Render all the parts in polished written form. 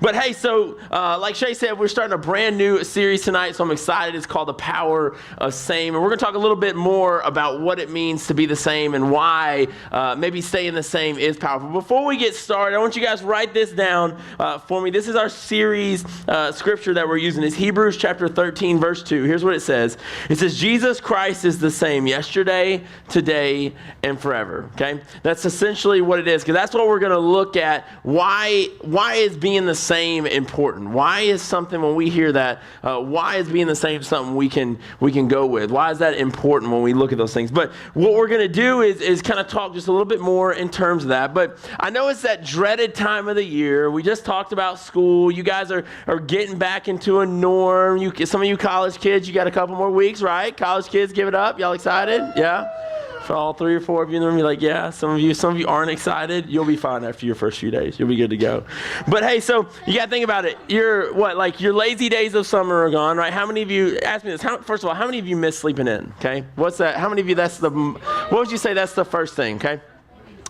But hey, so like Shay said, we're starting a brand new series tonight, so I'm excited. It's called The Power of Same. And we're going to talk a little bit more about what it means to be the same and why maybe staying the same is powerful. Before we get started, I want you guys to write this down for me. This is our series scripture that we're using. It's Hebrews chapter 13, verse 2. Here's what it says. It says, Jesus Christ is the same yesterday, today, and forever. Okay? That's essentially what it is, because that's what we're going to look at. Why is being the same important? Why is something, when we hear that, why is being the same something we can go with? Why is that important when we look at those things? But what we're going to do is kind of talk just a little bit more in terms of that. But I know it's that dreaded time of the year. We just talked about school. You guys are getting back into a norm. Some of you college kids, you got a couple more weeks, right? College kids, give it up. Y'all excited? Yeah? For all 3 or 4 of you in the room, you're like, yeah. Some of you aren't excited. You'll be fine after your first few days. You'll be good to go. But hey, so you got to think about it. Your lazy days of summer are gone, right? How many of you, ask me this, first of all, how many of you miss sleeping in, okay? What's that? How many of you, what would you say that's the first thing, okay?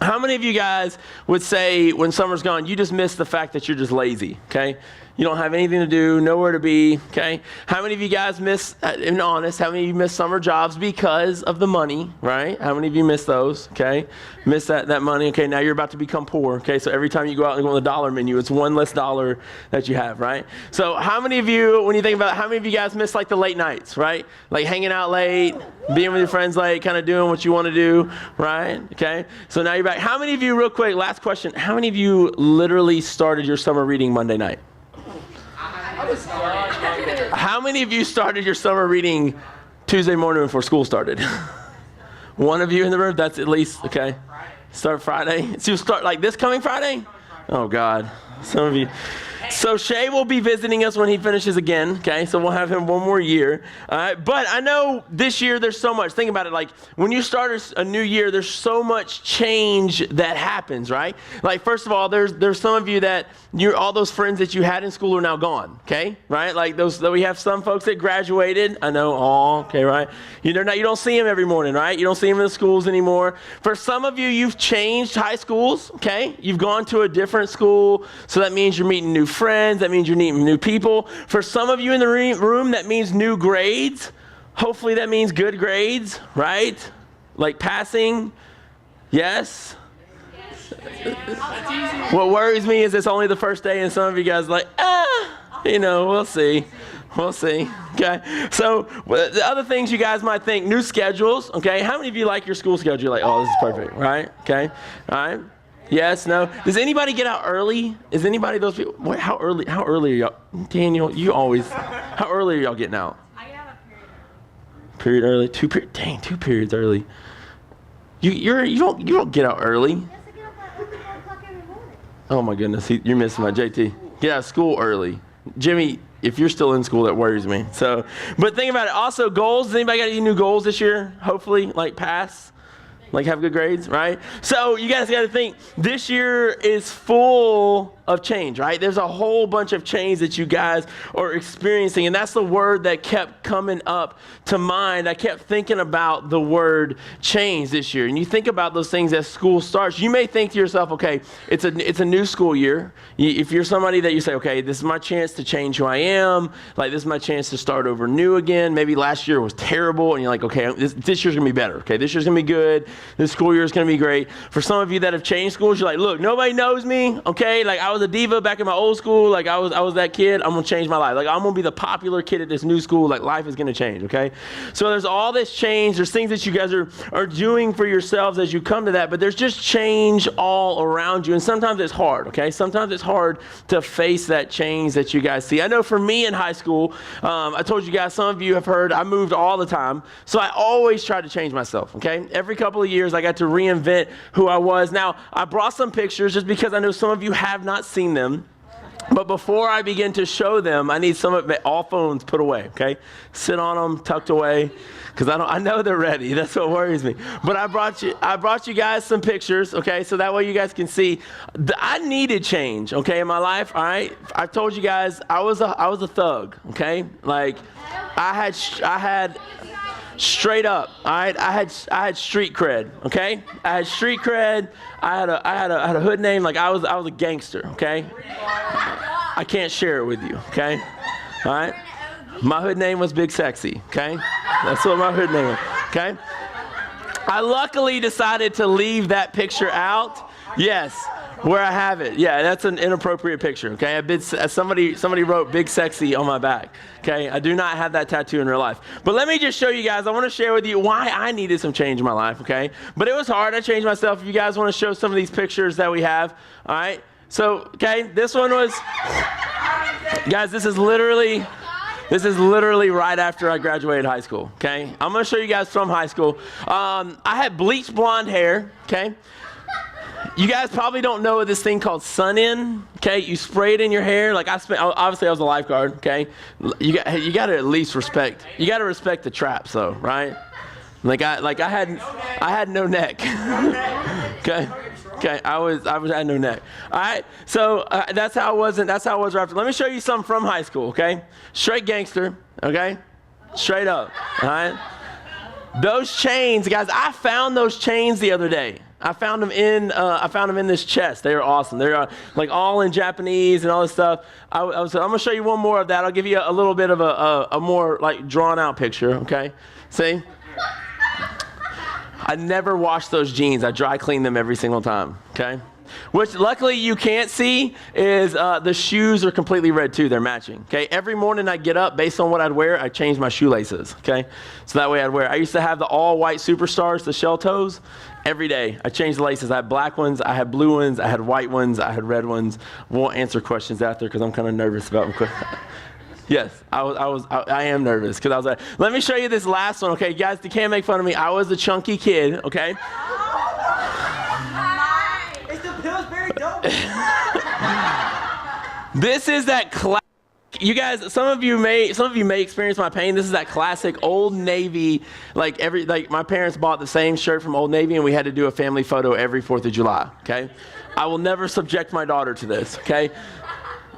How many of you guys would say when summer's gone, you just miss the fact that you're just lazy, okay? You don't have anything to do, nowhere to be, okay? How many of you guys miss, and honest, how many of you miss summer jobs because of the money, right? How many of you miss those, okay? Miss that money, okay? Now you're about to become poor, okay? So every time you go out and go on the dollar menu, it's one less dollar that you have, right? So how many of you, when you think about it, how many of you guys miss like the late nights, right? Like hanging out late, being with your friends late, kind of doing what you want to do, right? Okay? So now you're back. How many of you, real quick, last question, how many of you literally started your summer reading Monday night? How many of you started your summer reading Tuesday morning before school started? One of you in the room? That's at least, okay. Start Friday. So you start like this coming Friday? Oh, God. Some of you. So Shay will be visiting us when he finishes again, okay? So we'll have him one more year. But I know this year there's so much. Think about it. Like when you start a new year, there's so much change that happens, right? Like first of all, there's some of you that all those friends that you had in school are now gone, okay? Right? Like we have some folks that graduated. I know, okay, right? You don't see them every morning, right? You don't see them in the schools anymore. For some of you, you've changed high schools, okay? You've gone to a different school, so that means you're meeting new friends. That means you're meeting new people. For some of you in the room, that means new grades. Hopefully that means good grades, right? Like passing. Yes? What worries me is it's only the first day and some of you guys are like, we'll see. We'll see. Okay. So the other things you guys might think, new schedules. Okay. How many of you like your school schedule? You're like, oh, this is perfect. Right. Okay. All right. Yes, no. Does anybody get out early? Is anybody those people? Wait, how early are y'all? Daniel, how early are y'all getting out? I get out a period early. 2 periods early. You don't get out early. Yes, I get up at 4 o'clock every morning. Oh my goodness, you're missing my JT. Get out of school early. Jimmy, if you're still in school, that worries me. So, but think about it. Also, goals. Does anybody got any new goals this year? Hopefully, like pass. Like have good grades, right? So you guys got to think, this year is full of change, right? There's a whole bunch of change that you guys are experiencing, and that's the word that kept coming up to mind. I kept thinking about the word change this year, and you think about those things as school starts. You may think to yourself, okay, it's a new school year. If you're somebody that you say, okay, this is my chance to change who I am, like this is my chance to start over new again. Maybe last year was terrible, and you're like, okay, this year's gonna be better. Okay, this year's gonna be good. This school year is gonna be great. For some of you that have changed schools, you're like, look, nobody knows me. Okay, like I was a diva back in my old school. Like I was that kid. I'm gonna change my life. Like I'm gonna be the popular kid at this new school. Like life is gonna change. Okay, so there's all this change. There's things that you guys are doing for yourselves as you come to that. But there's just change all around you, and sometimes it's hard. Okay, sometimes it's hard to face that change that you guys see. I know for me in high school, I told you guys, some of you have heard I moved all the time, so I always tried to change myself. Okay, every couple of years I got to reinvent who I was. Now I brought some pictures just because I know some of you have not seen them. But before I begin to show them, I need all phones put away, okay? Sit on them, tucked away, because I know they're ready. That's what worries me. But I brought you guys some pictures, okay? So that way you guys can see. I needed change, okay, in my life, all right? I told you guys I was a thug, okay? Like I had straight up, all right? I had street cred, okay? I had street cred. I had a hood name. Like I was a gangster, okay? I can't share it with you, okay? All right? My hood name was Big Sexy, okay? That's what my hood name was, okay? I luckily decided to leave that picture out. Yes, where I have it. Yeah, that's an inappropriate picture, okay? Somebody wrote Big Sexy on my back, okay? I do not have that tattoo in real life. But let me just show you guys. I want to share with you why I needed some change in my life, okay? But it was hard. I changed myself. If you guys want to show some of these pictures that we have, all right? So, okay, this one was, guys, this is literally right after I graduated high school, okay? I'm going to show you guys from high school. I had bleached blonde hair, okay? You guys probably don't know this thing called sun-in, okay? You spray it in your hair. Like obviously I was a lifeguard, okay? You got to at least respect. You got to respect the traps, though, right? I had no neck, okay? Okay, I had no neck. All right, so that's how I was right after. Let me show you something from high school, okay? Straight gangster, okay? Straight up, all right? Those chains, guys, I found those chains the other day. I found them in this chest. They are awesome. They're like all in Japanese and all this stuff. I'm gonna show you one more of that. I'll give you a little bit of a more like drawn out picture, okay? See? I never wash those jeans. I dry clean them every single time, okay? Which luckily you can't see is the shoes are completely red too. They're matching, okay? Every morning I get up, based on what I'd wear, I change my shoelaces, okay? So that way I'd wear. I used to have the all white Superstars, the shell toes. Every day I changed the laces. I had black ones, I had blue ones, I had white ones, I had red ones. Won't answer questions after because I'm kind of nervous about them. Yes, I am nervous because I was like, let me show you this last one, okay? You guys, you can't make fun of me. I was a chunky kid, okay? It's the Pillsbury Doughboy. This is that classic. You guys, some of you may experience my pain. This is that classic Old Navy, like my parents bought the same shirt from Old Navy and we had to do a family photo every 4th of July, okay? I will never subject my daughter to this, okay?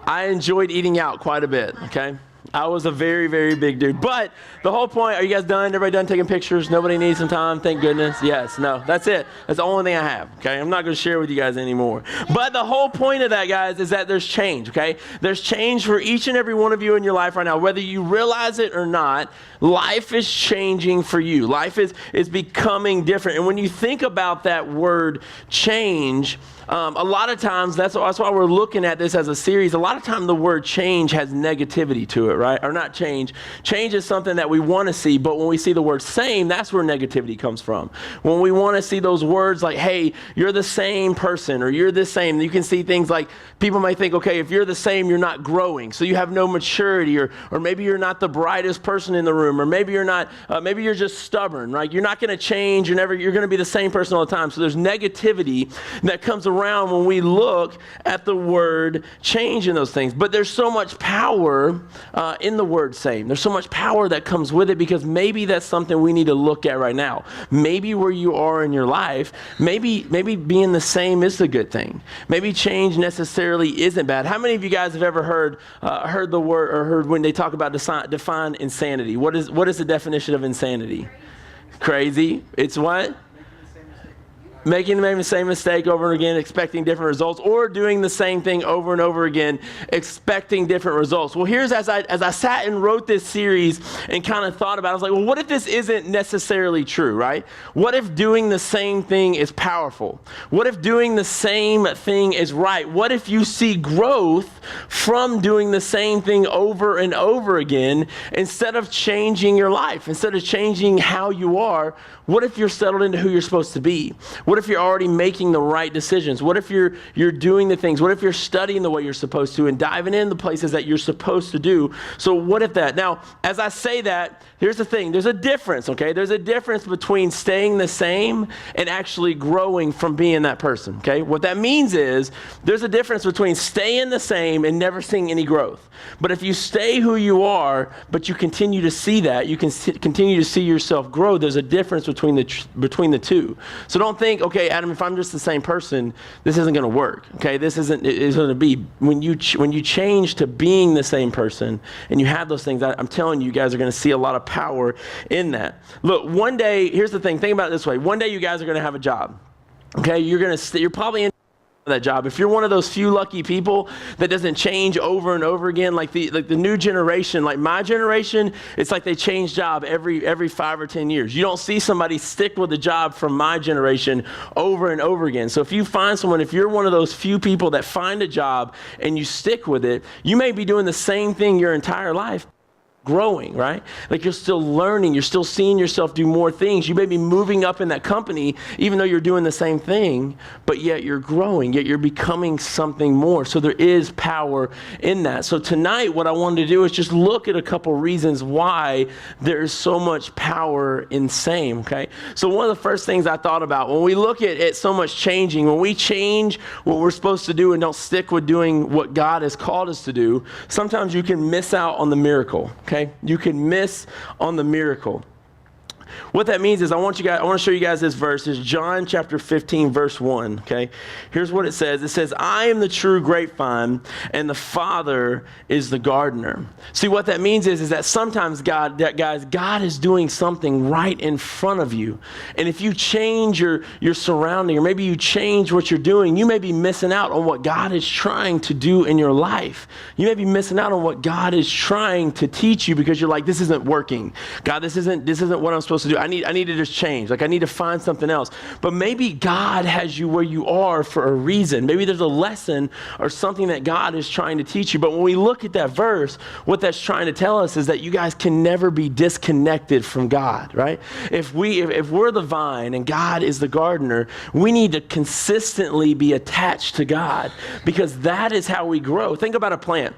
I enjoyed eating out quite a bit, okay? I was a very, very big dude. But the whole point, are you guys done? Everybody done taking pictures? Nobody needs some time? Thank goodness. Yes, no, that's it. That's the only thing I have, okay? I'm not going to share with you guys anymore. But the whole point of that, guys, is that there's change, okay? There's change for each and every one of you in your life right now. Whether you realize it or not, life is changing for you. Life is becoming different. And when you think about that word change, a lot of times, that's why we're looking at this as a series. A lot of times the word change has negativity to it, right? Or not change. Change is something that we want to see, but when we see the word same, that's where negativity comes from. When we want to see those words like, hey, you're the same person, or you're the same, you can see things like, people may think, okay, if you're the same, you're not growing, so you have no maturity, or maybe you're not the brightest person in the room, or maybe you're not, maybe you're just stubborn, right? You're not going to change, you're going to be the same person all the time. So there's negativity that comes around when we look at the word change in those things. But there's so much power in the word same. There's so much power that comes with it, because maybe that's something we need to look at right now. Maybe where you are in your life, maybe being the same is a good thing. Maybe change necessarily isn't bad. How many of you guys have ever heard the word, or heard when they talk about define insanity? What is the definition of insanity? Crazy. It's what? Making the same mistake over and again, expecting different results, or doing the same thing over and over again, expecting different results. Well, here's as I sat and wrote this series and kind of thought about it, I was like, well, what if this isn't necessarily true, right? What if doing the same thing is powerful? What if doing the same thing is right? What if you see growth from doing the same thing over and over again instead of changing your life, instead of changing how you are? What if you're settled into who you're supposed to be? What if you're already making the right decisions? What if you're doing the things? What if you're studying the way you're supposed to and diving in the places that you're supposed to do? So what if that? Now, as I say that, here's the thing. There's a difference, okay? There's a difference between staying the same and actually growing from being that person, okay? What that means is there's a difference between staying the same and never seeing any growth. But if you stay who you are, but you continue to see that, you can continue to see yourself grow, there's a difference between the two. So don't think, okay, Adam, if I'm just the same person, this isn't going to work. Okay, it's going to be when you change to being the same person and you have those things. I'm telling you, you guys are going to see a lot of power in that. Look, one day, here's the thing. Think about it this way. One day, you guys are going to have a job. Okay, you're probably in that job. If you're one of those few lucky people that doesn't change over and over again, like the new generation, like my generation, it's like they change job every 5 or 10 years. You don't see somebody stick with a job from my generation over and over again. So if you find someone, if you're one of those few people that find a job and you stick with it, you may be doing the same thing your entire life, growing, right? Like you're still learning, you're still seeing yourself do more things. You may be moving up in that company, even though you're doing the same thing, but yet you're growing, yet you're becoming something more. So there is power in that. So tonight, what I wanted to do is just look at a couple reasons why there is so much power in same, okay? So one of the first things I thought about when we look at so much changing, when we change what we're supposed to do and don't stick with doing what God has called us to do, sometimes you can miss out on the miracle, okay? You can miss on the miracle. What that means is I want to show you guys this verse. It's John chapter 15, verse 1, okay? Here's what it says. It says, I am the true grapevine, and the Father is the gardener. See, what that means is that sometimes God is doing something right in front of you. And if you change your surrounding, or maybe you change what you're doing, you may be missing out on what God is trying to do in your life. You may be missing out on what God is trying to teach you because you're like, this isn't working. God, this isn't what I'm supposed to do. I need to just change. Like I need to find something else. But maybe God has you where you are for a reason. Maybe there's a lesson or something that God is trying to teach you. But when we look at that verse, what that's trying to tell us is that you guys can never be disconnected from God, right? If we're the vine and God is the gardener, we need to consistently be attached to God because that is how we grow. Think about a plant.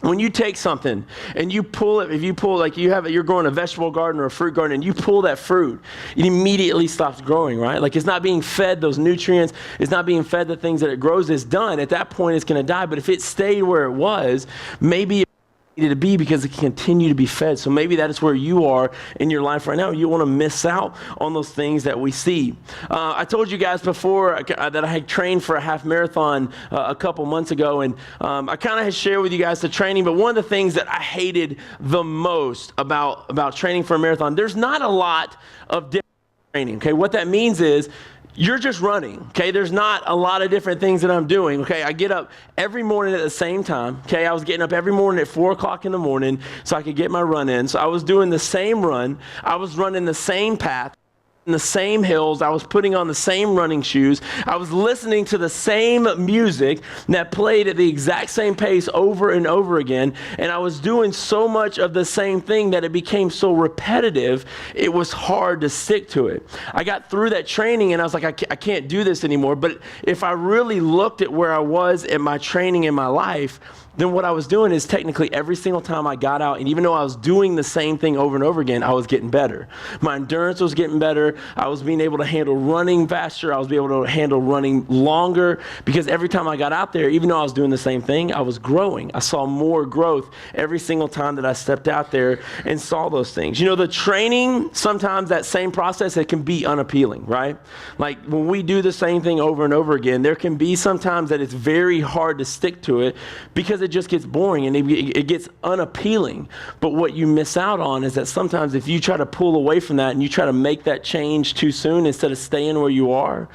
When you take something and you pull it, if you pull, like you're growing a vegetable garden or a fruit garden and you pull that fruit, it immediately stops growing, right? Like it's not being fed those nutrients. It's not being fed the things that it grows. It's done. At that point, it's going to die. But if it stayed where it was, maybe to be because it can continue to be fed. So maybe that is where you are in your life right now. You want to miss out on those things that we see. I told you guys before that I had trained for a half marathon a couple months ago, and I kind of had shared with you guys the training, but one of the things that I hated the most about training for a marathon, there's not a lot of different training, okay? What that means is you're just running, okay? There's not a lot of different things that I'm doing, okay? I get up every morning at the same time, okay? I was getting up every morning at 4 o'clock in the morning so I could get my run in. So I was doing the same run. I was running the same path, in the same hills. I was putting on the same running shoes. I was listening to the same music that played at the exact same pace over and over again. And I was doing so much of the same thing that it became so repetitive, it was hard to stick to it. I got through that training and I was like, I can't do this anymore. But if I really looked at where I was in my training in my life, then what I was doing is technically every single time I got out, and even though I was doing the same thing over and over again, I was getting better. My endurance was getting better. I was being able to handle running faster. I was being able to handle running longer because every time I got out there, even though I was doing the same thing, I was growing. I saw more growth every single time that I stepped out there and saw those things. You know, the training, sometimes that same process, it can be unappealing, right? Like when we do the same thing over and over again, there can be sometimes that it's very hard to stick to it because it just gets boring and it gets unappealing. But what you miss out on is that sometimes if you try to pull away from that and you try to make that change too soon instead of staying where you are,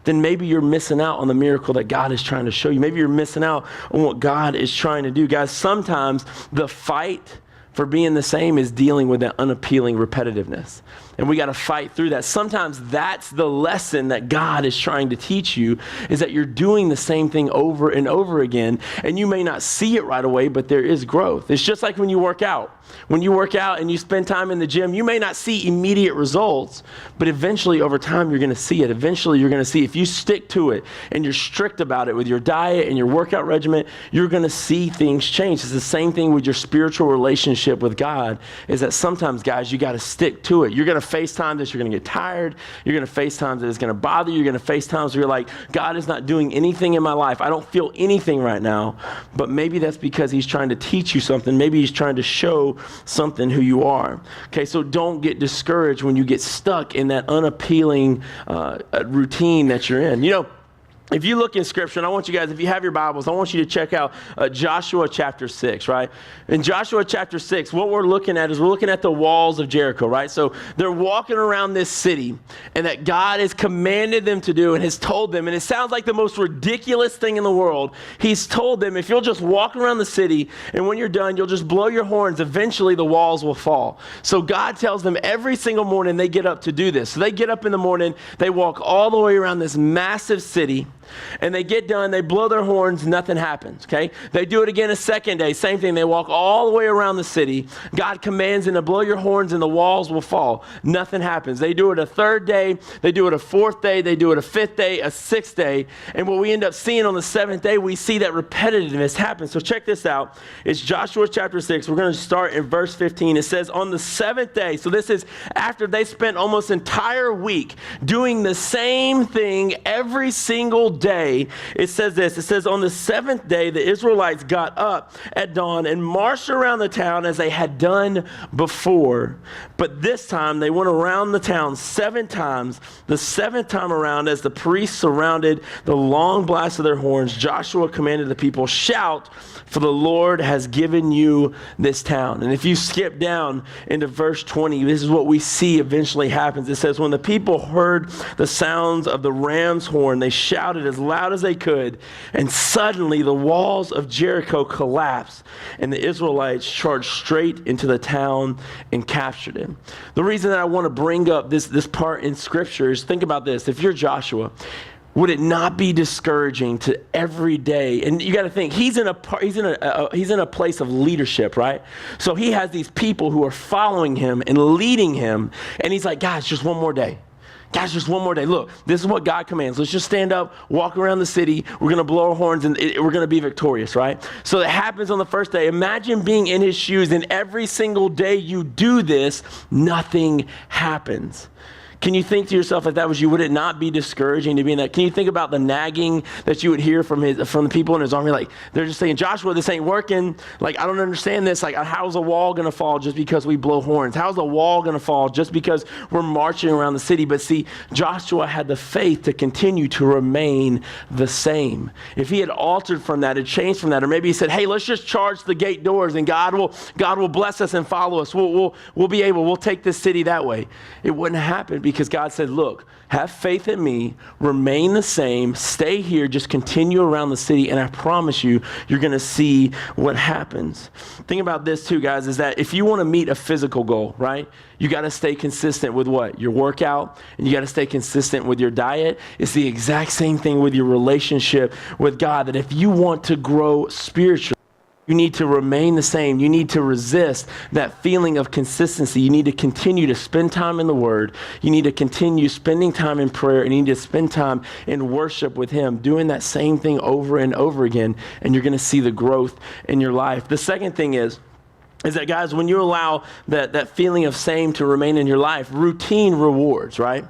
then maybe you're missing out on the miracle that God is trying to show you. Maybe you're missing out on what God is trying to do. Guys, sometimes the fight for being the same is dealing with that unappealing repetitiveness. And we got to fight through that. Sometimes that's the lesson that God is trying to teach you, is that you're doing the same thing over and over again. And you may not see it right away, but there is growth. It's just like when you work out. When you work out and you spend time in the gym, you may not see immediate results, but eventually over time, you're going to see it. Eventually, you're going to see if you stick to it and you're strict about it with your diet and your workout regimen, you're going to see things change. It's the same thing with your spiritual relationship with God, is that sometimes, guys, you got to stick to it. You're going to face times that you're going to get tired. You're going to face times that it's going to bother you. You're going to face times where you're like, God is not doing anything in my life. I don't feel anything right now. But maybe that's because he's trying to teach you something. Maybe he's trying to show something who you are. Okay, so don't get discouraged when you get stuck in that unappealing routine that you're in. You know, if you look in Scripture, and I want you guys, if you have your Bibles, I want you to check out Joshua chapter 6, right? In Joshua chapter 6, what we're looking at is we're looking at the walls of Jericho, right? So they're walking around this city, and that God has commanded them to do and has told them, and it sounds like the most ridiculous thing in the world. He's told them, if you'll just walk around the city, and when you're done, you'll just blow your horns, eventually the walls will fall. So God tells them every single morning they get up to do this. So they get up in the morning, they walk all the way around this massive city, and they get done, they blow their horns, nothing happens, okay? They do it again a second day, same thing. They walk all the way around the city. God commands them to blow your horns and the walls will fall. Nothing happens. They do it a third day, they do it a fourth day, they do it a fifth day, a sixth day. And what we end up seeing on the seventh day, we see that repetitiveness happen. So check this out. It's Joshua chapter 6. We're going to start in verse 15. It says, on the seventh day, so this is after they spent almost an entire week doing the same thing every single day. It says this, it says, on the seventh day, the Israelites got up at dawn and marched around the town as they had done before. But this time they went around the town 7 times. The seventh time around, as the priests surrounded the long blast of their horns, Joshua commanded the people, shout, for the Lord has given you this town. And if you skip down into verse 20, this is what we see eventually happens. It says, when the people heard the sounds of the ram's horn, they shouted as loud as they could, and suddenly the walls of Jericho collapsed, and the Israelites charged straight into the town and captured it. The reason that I want to bring up this part in Scripture is, think about this. If you're Joshua, would it not be discouraging to every day? And you got to think, he's in a place of leadership, right? So he has these people who are following him and leading him, and he's like, guys, just one more day. Guys, just one more day. Look, this is what God commands. Let's just stand up, walk around the city. We're going to blow our horns, and we're going to be victorious, right? So it happens on the first day. Imagine being in his shoes, and every single day you do this, nothing happens. Can you think to yourself, if that was you, would it not be discouraging to be in that? Can you think about the nagging that you would hear from the people in his army? Like, they're just saying, Joshua, this ain't working. Like, I don't understand this. Like, how's a wall going to fall just because we blow horns? How's a wall going to fall just because we're marching around the city? But see, Joshua had the faith to continue to remain the same. If he had altered from that, had changed from that, or maybe he said, hey, let's just charge the gate doors and God will bless us and follow us. We'll take this city that way. It wouldn't happen, because God said, look, have faith in me, remain the same, stay here, just continue around the city, and I promise you, you're going to see what happens. Think about this too, guys, is that if you want to meet a physical goal, right, you got to stay consistent with what? Your workout, and you got to stay consistent with your diet. It's the exact same thing with your relationship with God, that if you want to grow spiritually, you need to remain the same. You need to resist that feeling of consistency. You need to continue to spend time in the Word. You need to continue spending time in prayer, and you need to spend time in worship with Him, doing that same thing over and over again, and you're going to see the growth in your life. The second thing is that, guys, when you allow that feeling of same to remain in your life, routine rewards, right?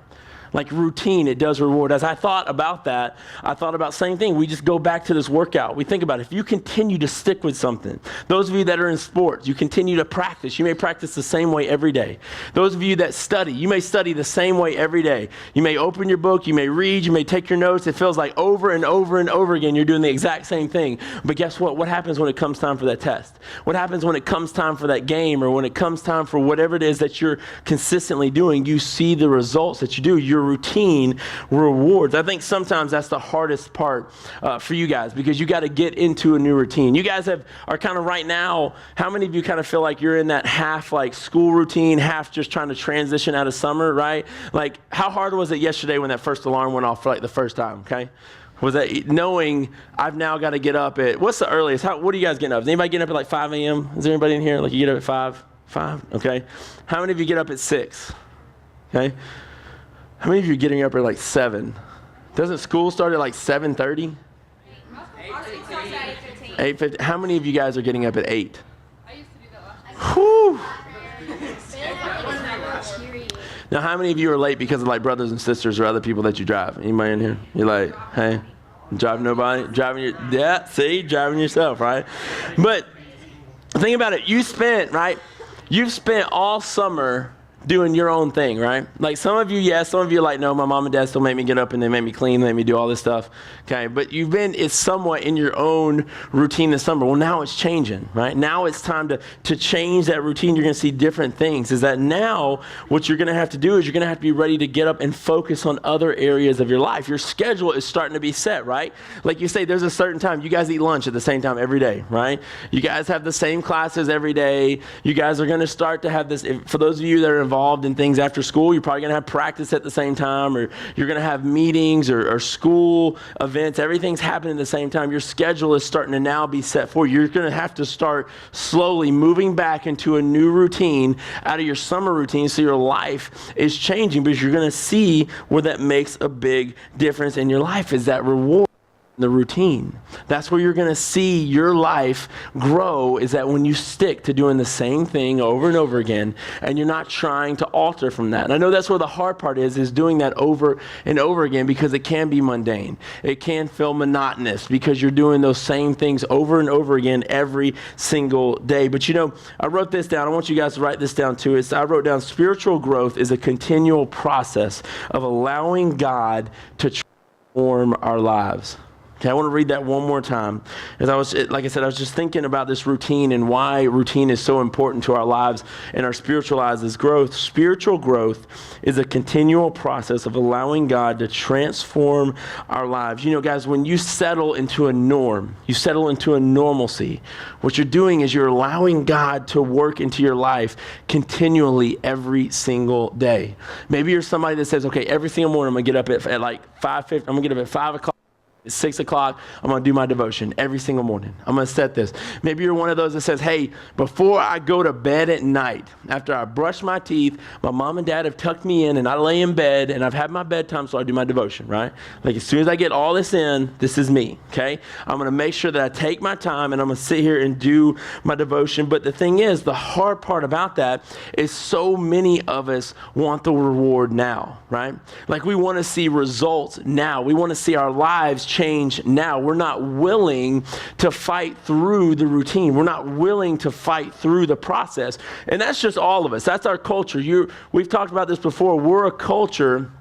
Like routine, it does reward. As I thought about that, I thought about the same thing. We just go back to this workout. We think about it. If you continue to stick with something, those of you that are in sports, you continue to practice. You may practice the same way every day. Those of you that study, you may study the same way every day. You may open your book, you may read, you may take your notes. It feels like over and over and over again, you're doing the exact same thing. But guess what? What happens when it comes time for that test? What happens when it comes time for that game, or when it comes time for whatever it is that you're consistently doing? You see the results that you do. Your routine rewards. I think sometimes that's the hardest part for you guys, because you got to get into a new routine. You guys are kind of right now, how many of you kind of feel like you're in that half like school routine, half just trying to transition out of summer, right? Like, how hard was it yesterday when that first alarm went off for like the first time, okay? Was that knowing I've now got to get up at, what's the earliest? What are you guys getting up? Is anybody getting up at like 5 a.m.? Is there anybody in here? Like, you get up at 5? 5? Okay. How many of you get up at 6? Okay. How many of you are getting up at like 7? Doesn't school start at like 7:30? 8:50. How many of you guys are getting up at 8? I used to do that last Whew. Now, how many of you are late because of like brothers and sisters or other people that you drive? Anybody in here? You're like, hey, driving nobody? Driving yourself, right? But think about it. You've spent all summer doing your own thing, right? Like some of you, yes, some of you are like, no, my mom and dad still make me get up and they make me clean, they make me do all this stuff, okay? But it's somewhat in your own routine this summer. Well, now it's changing, right? Now it's time to change that routine. You're gonna see different things. Is that now what you're gonna have to do is you're gonna have to be ready to get up and focus on other areas of your life. Your schedule is starting to be set, right? Like you say, there's a certain time. You guys eat lunch at the same time every day, right? You guys have the same classes every day. You guys are gonna start to have this, for those of you that are involved in things after school, you're probably going to have practice at the same time, or you're going to have meetings or school events. Everything's happening at the same time. Your schedule is starting to now be set for you. You're going to have to start slowly moving back into a new routine out of your summer routine, so your life is changing, because you're going to see where that makes a big difference in your life, is that reward. The routine. That's where you're going to see your life grow, is that when you stick to doing the same thing over and over again, and you're not trying to alter from that. And I know that's where the hard part is doing that over and over again, because it can be mundane. It can feel monotonous because you're doing those same things over and over again every single day. But I wrote this down. I want you guys to write this down too. I wrote down, spiritual growth is a continual process of allowing God to transform our lives. Okay, I want to read that one more time. Like I said, I was just thinking about this routine and why routine is so important to our lives and our spiritual lives is growth. Spiritual growth is a continual process of allowing God to transform our lives. Guys, when you settle into a norm, you settle into a normalcy, what you're doing is you're allowing God to work into your life continually every single day. Maybe you're somebody that says, okay, every single morning I'm going to get up at like 5:50. I'm going to get up at 5 o'clock. It's 6 o'clock, I'm going to do my devotion every single morning. I'm going to set this. Maybe you're one of those that says, hey, before I go to bed at night, after I brush my teeth, my mom and dad have tucked me in and I lay in bed and I've had my bedtime, so I do my devotion, right? Like as soon as I get all this in, this is me, okay? I'm going to make sure that I take my time and I'm going to sit here and do my devotion. But the thing is, the hard part about that is so many of us want the reward now, right? Like we want to see results now. We want to see our lives change now. We're not willing to fight through the routine. We're not willing to fight through the process. And that's just all of us. That's our culture. We've talked about this before. We're a culture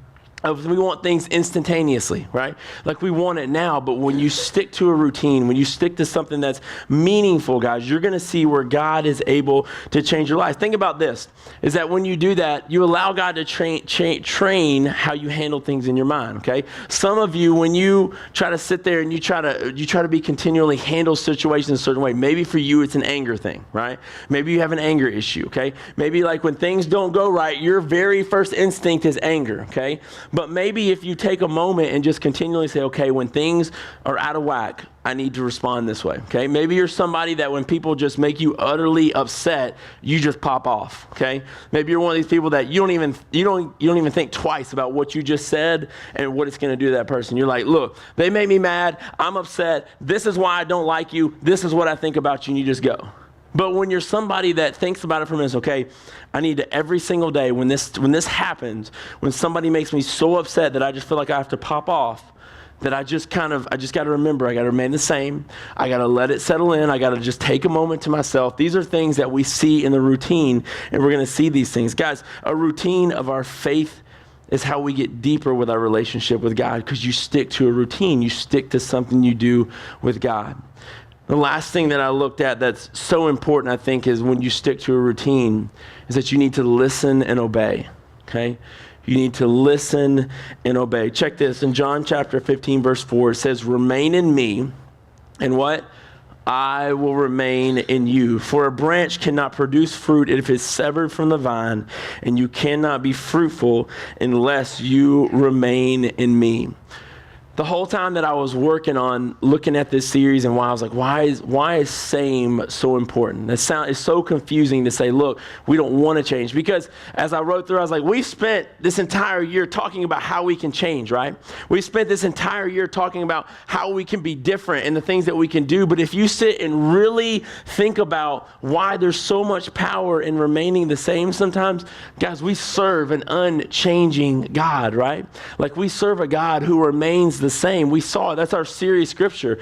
we want things instantaneously, right? Like we want it now, but when you stick to a routine, when you stick to something that's meaningful, guys, you're going to see where God is able to change your life. Think about this, is that when you do that, you allow God to train how you handle things in your mind, okay? Some of you, when you try to sit there and you try to be continually handle situations in a certain way, maybe for you it's an anger thing, right? Maybe you have an anger issue, okay? Maybe like when things don't go right, your very first instinct is anger, okay? But maybe if you take a moment and just continually say, okay, when things are out of whack, I need to respond this way, okay? Maybe you're somebody that when people just make you utterly upset, you just pop off, okay? Maybe you're one of these people that you don't even think twice about what you just said and what it's going to do to that person. You're like, look, they made me mad. I'm upset. This is why I don't like you. This is what I think about you, and you just go. But when you're somebody that thinks about it from this, okay, I need to every single day when this happens, when somebody makes me so upset that I just feel like I have to pop off, that I just got to remember, I got to remain the same. I got to let it settle in. I got to just take a moment to myself. These are things that we see in the routine, and we're going to see these things. Guys, a routine of our faith is how we get deeper with our relationship with God, because you stick to a routine. You stick to something you do with God. The last thing that I looked at that's so important, I think, is when you stick to a routine, is that you need to listen and obey, okay? You need to listen and obey. Check this. In John chapter 15, verse 4, it says, remain in me, and what? I will remain in you. For a branch cannot produce fruit if it's severed from the vine, and you cannot be fruitful unless you remain in me. The whole time that I was working on looking at this series and why I was like, why is same so important? It's so confusing to say, look, we don't want to change. Because as I wrote through, I was like, we spent this entire year talking about how we can change, right? We spent this entire year talking about how we can be different and the things that we can do. But if you sit and really think about why there's so much power in remaining the same sometimes, guys, we serve an unchanging God, right? Like we serve a God who remains the same. We saw it. That's our series scripture.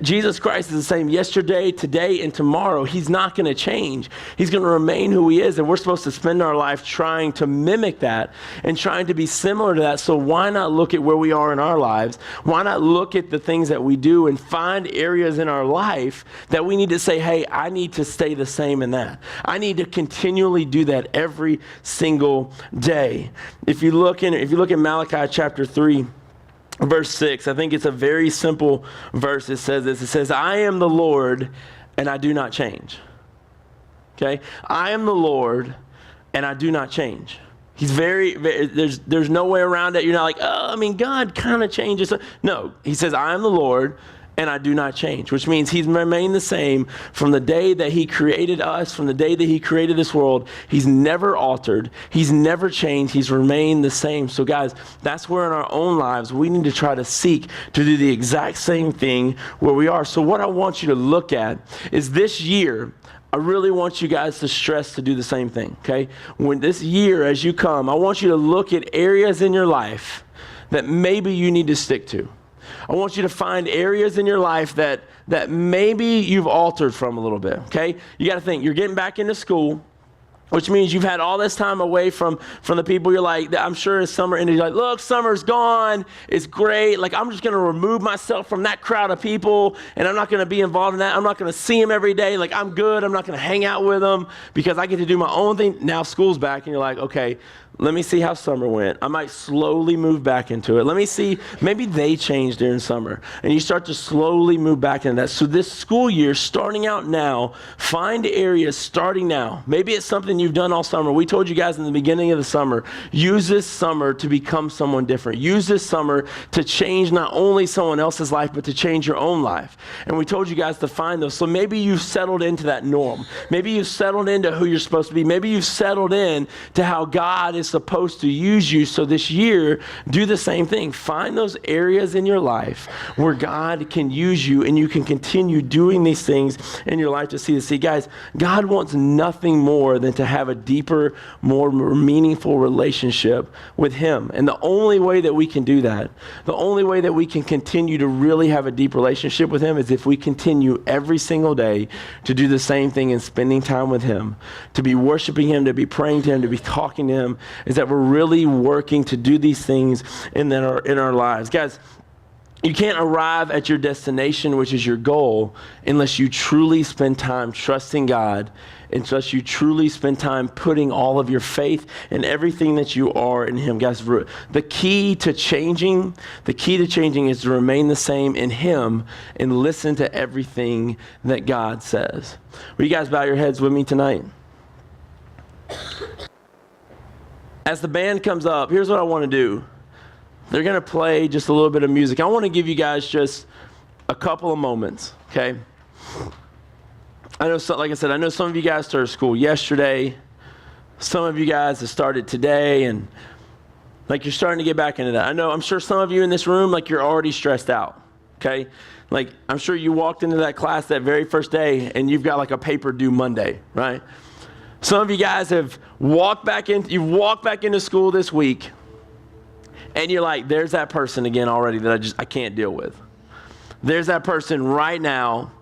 Jesus Christ is the same yesterday, today, and tomorrow. He's not going to change. He's going to remain who he is, and we're supposed to spend our life trying to mimic that and trying to be similar to that. So why not look at where we are in our lives? Why not look at the things that we do and find areas in our life that we need to say, hey, I need to stay the same in that. I need to continually do that every single day. If you look at Malachi chapter 3, verse 6, I think it's a very simple verse. It says this. It says, I am the Lord and I do not change. Okay? I am the Lord and I do not change. He's there's no way around it. You're not like, God kind of changes. No, he says, I am the Lord and I do not change, which means he's remained the same from the day that he created us, from the day that he created this world. He's never altered. He's never changed. He's remained the same. So guys, that's where in our own lives, we need to try to seek to do the exact same thing where we are. So what I want you to look at is this year, I really want you guys to stress to do the same thing, okay? When this year, as you come, I want you to look at areas in your life that maybe you need to stick to. I want you to find areas in your life that maybe you've altered from a little bit, okay? You got to think, you're getting back into school, which means you've had all this time away from the people you're like, I'm sure as summer ended, you're like, look, summer's gone, it's great. Like, I'm just going to remove myself from that crowd of people, and I'm not going to be involved in that. I'm not going to see them every day. Like, I'm good. I'm not going to hang out with them because I get to do my own thing. Now school's back, and you're like, okay, let me see how summer went. I might slowly move back into it. Let me see, maybe they changed during summer. And you start to slowly move back into that. So this school year, starting out now, find areas starting now. Maybe it's something you've done all summer. We told you guys in the beginning of the summer, use this summer to become someone different. Use this summer to change not only someone else's life, but to change your own life. And we told you guys to find those. So maybe you've settled into that norm. Maybe you've settled into who you're supposed to be. Maybe you've settled in to how God is supposed to use you. So this year, do the same thing. Find those areas in your life where God can use you and you can continue doing these things in your life to see this. See, guys, God wants nothing more than to have a deeper, more meaningful relationship with him. And the only way that we can do that, the only way that we can continue to really have a deep relationship with him is if we continue every single day to do the same thing and spending time with him, to be worshiping him, to be praying to him, to be talking to him, is that we're really working to do these things in our lives. Guys, you can't arrive at your destination, which is your goal, unless you truly spend time trusting God, unless you truly spend time putting all of your faith and everything that you are in him. Guys, the key to changing is to remain the same in him and listen to everything that God says. Will you guys bow your heads with me tonight? As the band comes up, here's what I want to do. They're going to play just a little bit of music. I want to give you guys just a couple of moments, okay? I know, like I said, I know some of you guys started school yesterday. Some of you guys have started today, and like you're starting to get back into that. I'm sure some of you in this room, like you're already stressed out, okay? Like I'm sure you walked into that class that very first day, and you've got like a paper due Monday, right? Some of you guys have walked back into school this week, and you're like, there's that person again already that I can't deal with. There's that person right now.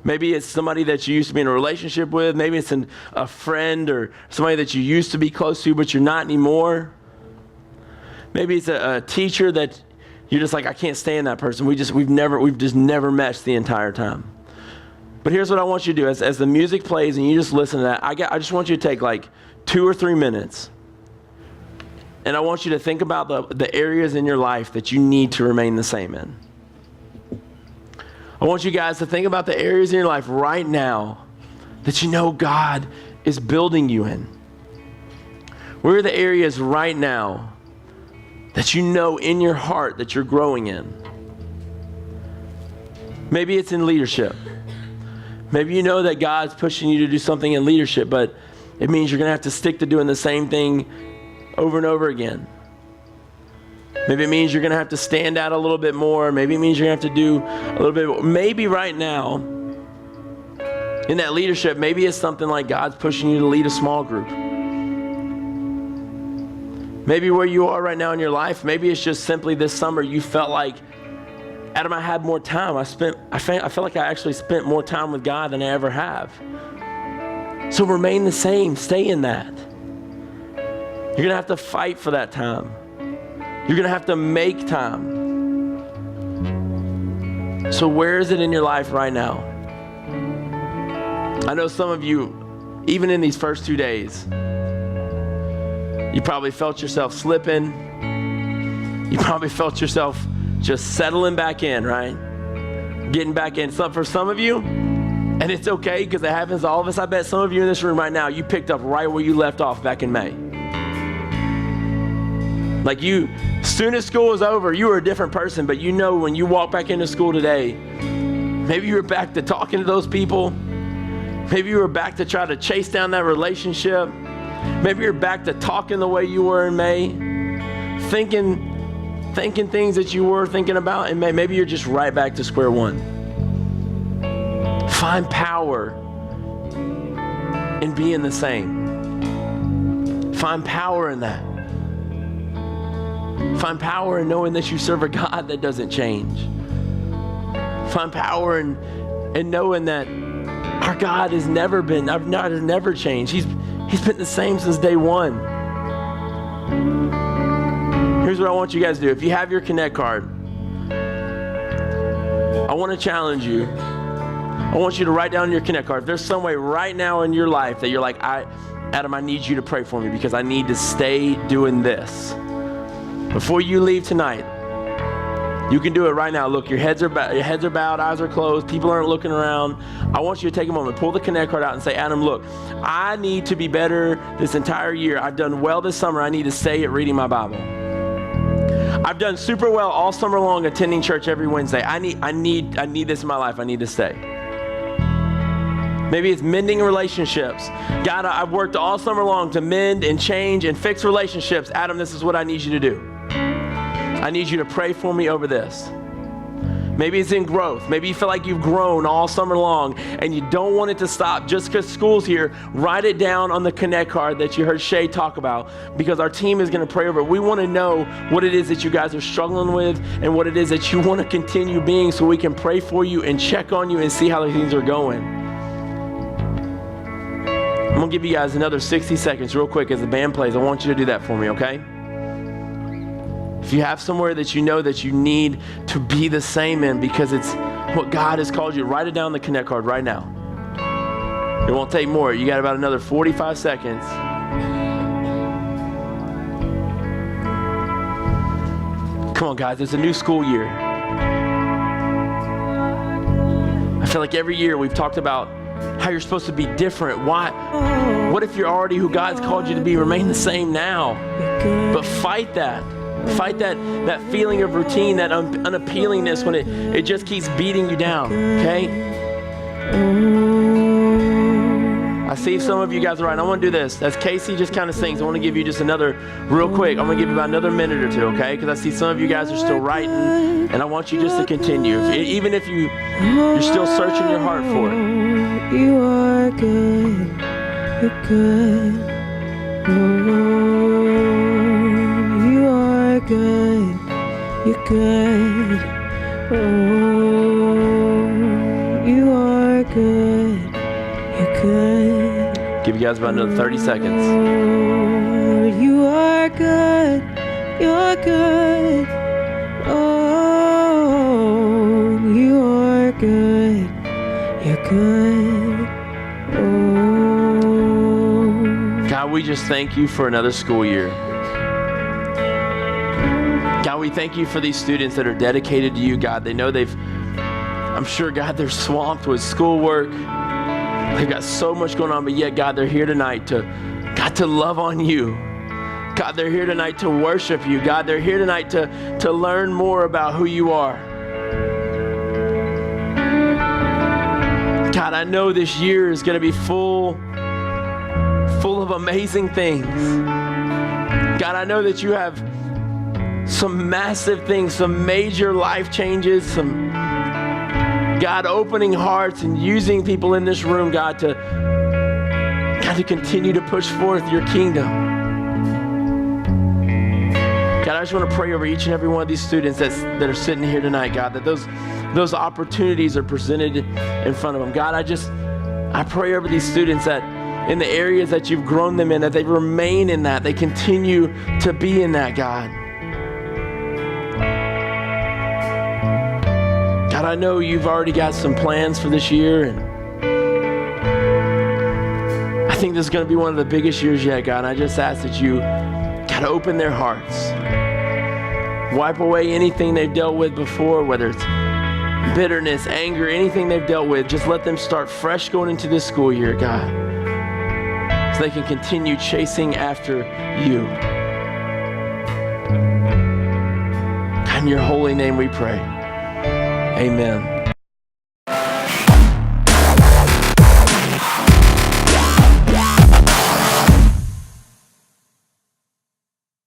Maybe it's somebody that you used to be in a relationship with. Maybe it's a friend or somebody that you used to be close to, but you're not anymore. Maybe it's a teacher that you're just like, I can't stand that person. We've just never meshed the entire time. But here's what I want you to do. As the music plays and you just listen to that, I just want you to take like 2 or 3 minutes. And I want you to think about the areas in your life that you need to remain the same in. I want you guys to think about the areas in your life right now that you know God is building you in. Where are the areas right now that you know in your heart that you're growing in? Maybe it's in leadership. Maybe you know that God's pushing you to do something in leadership, but it means you're going to have to stick to doing the same thing over and over again. Maybe it means you're going to have to stand out a little bit more. Maybe it means you're going to have to do a little bit more. Maybe right now, in that leadership, maybe it's something like God's pushing you to lead a small group. Maybe where you are right now in your life, maybe it's just simply this summer you felt like Adam, I had more time. I feel like I actually spent more time with God than I ever have. So remain the same. Stay in that. You're going to have to fight for that time. You're going to have to make time. So where is it in your life right now? I know some of you, even in these first 2 days, you probably felt yourself slipping. You probably felt yourself just settling back in, right? Getting back in. So for some of you, and it's okay because it happens to all of us, I bet some of you in this room right now, you picked up right where you left off back in May. Like as soon as school was over, you were a different person, but you know when you walk back into school today, maybe you were back to talking to those people. Maybe you were back to try to chase down that relationship. Maybe you're back to talking the way you were in May, thinking things that you were thinking about in May. Maybe you're just right back to square one. Find power in being the same. Find power in that. Find power in knowing that you serve a God that doesn't change. Find power in knowing that our God has never changed. He's been the same since day one. Here's what I want you guys to do. If you have your Connect card, I want to challenge you. I want you to write down your Connect card. If there's some way right now in your life that you're like, Adam, I need you to pray for me because I need to stay doing this. Before you leave tonight, you can do it right now. Look, your heads are bowed, eyes are closed, people aren't looking around. I want you to take a moment, pull the Connect card out and say, Adam, look, I need to be better this entire year. I've done well this summer. I need to stay at reading my Bible. I've done super well all summer long attending church every Wednesday. I need this in my life. I need to stay. Maybe it's mending relationships. God, I've worked all summer long to mend and change and fix relationships. Adam, this is what I need you to do. I need you to pray for me over this. Maybe it's in growth. Maybe you feel like you've grown all summer long and you don't want it to stop just because school's here. Write it down on the Connect card that you heard Shay talk about because our team is going to pray over it. We want to know what it is that you guys are struggling with and what it is that you want to continue being so we can pray for you and check on you and see how things are going. I'm going to give you guys another 60 seconds real quick as the band plays. I want you to do that for me, okay? If you have somewhere that you know that you need to be the same in because it's what God has called you, write it down on the Connect card right now. It won't take more. You got about another 45 seconds. Come on, guys. It's a new school year. I feel like every year we've talked about how you're supposed to be different. Why? What if you're already who God's called you to be? Remain the same now. But fight that. Fight that feeling of routine, that unappealingness when it just keeps beating you down, okay? I see some of you guys are right. I want to do this. As Casey just kind of sings, I want to give you just another, real quick, I'm going to give you about another minute or two, okay? Because I see some of you guys are still writing, and I want you just to continue. Even if you're still searching your heart for it. You are good. You're good. You are good. You're good. You are good. You're good. Give you guys about another 30 seconds. You are good. You're good. Oh, you are good. You're good. Oh. God, we just thank you for another school year. God, we thank you for these students that are dedicated to you, God. They know I'm sure, God, they're swamped with schoolwork. They've got so much going on, but yet, God, they're here tonight to love on you. God, they're here tonight to worship you. God, they're here tonight to learn more about who you are. God, I know this year is going to be full of amazing things. God, I know that you have some massive things, some major life changes, some, God, opening hearts and using people in this room, God, to continue to push forth your kingdom. God, I I just want to pray over each and every one of these students that are sitting here tonight, God, that those opportunities are presented in front of them. God, I pray over these students that in the areas that you've grown them in, that they remain in that, they continue to be in that, God. God, I know you've already got some plans for this year, and I think this is going to be one of the biggest years yet, God. And I just ask that you, God, open their hearts. Wipe away anything they've dealt with before, whether it's bitterness, anger, anything they've dealt with. Just let them start fresh going into this school year, God, so they can continue chasing after you. In your holy name we pray. Amen.